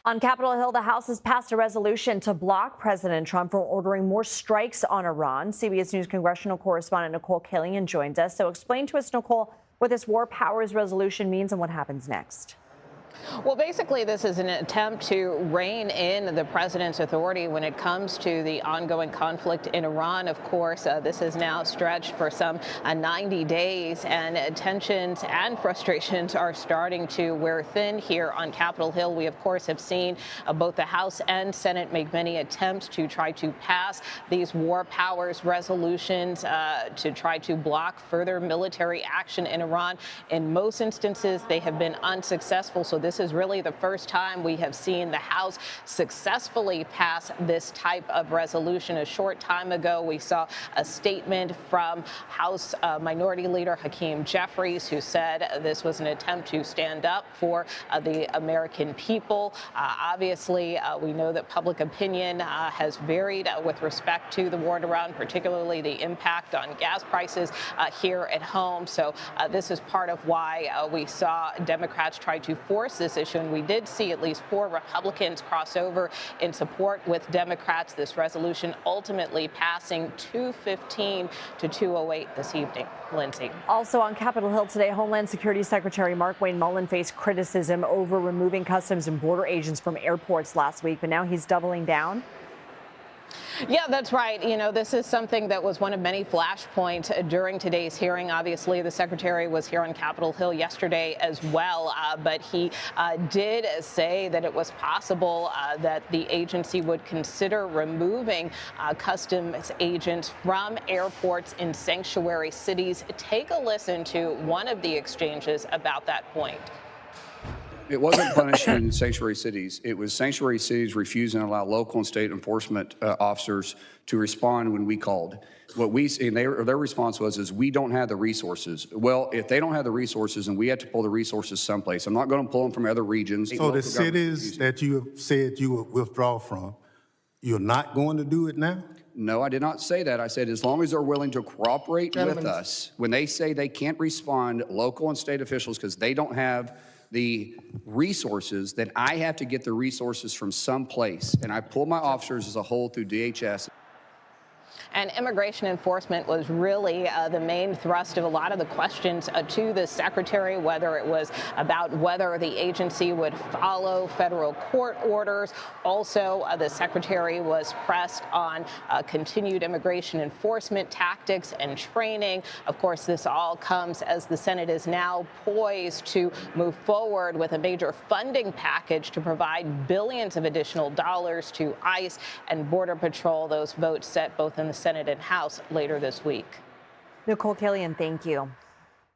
On Capitol Hill, the House has passed a resolution to block President Trump from ordering more strikes on Iran. CBS News congressional correspondent Nikole Killion joins us. So explain to us, Nikole, what this war powers resolution means and what happens next. Well, basically, this is an attempt to rein in the president's authority when it comes to the ongoing conflict in Iran. Of course, this has now stretched for some 90 days, and tensions and frustrations are starting to wear thin here on Capitol Hill. We, of course, have seen both the House and Senate make many attempts to try to pass these war powers resolutions to try to block further military action in Iran. In most instances, they have been unsuccessful. So this is really the first time we have seen the House successfully pass this type of resolution. A short time ago, we saw a statement from House Minority Leader Hakeem Jeffries, who said this was an attempt to stand up for the American people. Obviously, we know that public opinion has varied with respect to the war in Iran, particularly the impact on gas prices here at home. So this is part of why we saw Democrats try to force this issue, and we did see at least 4 Republicans cross over in support with Democrats. This resolution ultimately passing 215 to 208 this evening. Lindsay. Also on Capitol Hill today, Homeland Security Secretary Mark Wayne Mullen faced criticism over removing Customs and Border agents from airports last week, but now he's doubling down. Yeah, that's right. You know, this is something that was one of many flashpoints during today's hearing. Obviously, the secretary was here on Capitol Hill yesterday as well, but he did say that it was possible that the agency would consider removing customs agents from airports in sanctuary cities. Take a listen to one of the exchanges about that point. It wasn't punishing sanctuary cities. It was sanctuary cities refusing to allow local and state enforcement officers to respond when we called. What we and their response was we don't have the resources. Well, if they don't have the resources and we have to pull the resources someplace, I'm not going to pull them from other regions. So the cities that you have said you would withdraw from, you're not going to do it now? No, I did not say that. I said as long as they're willing to cooperate with us. When they say they can't respond, local and state officials, because they don't have the resources, then I have to get the resources from someplace. And I pull my officers as a whole through DHS. And immigration enforcement was really the main thrust of a lot of the questions to the secretary, whether it was about whether the agency would follow federal court orders. Also, the secretary was pressed on continued immigration enforcement tactics and training. Of course, this all comes as the Senate is now poised to move forward with a major funding package to provide billions of additional dollars to ICE and Border Patrol. Those votes set both in the Senate and House later this week. Nikole Killion, thank you.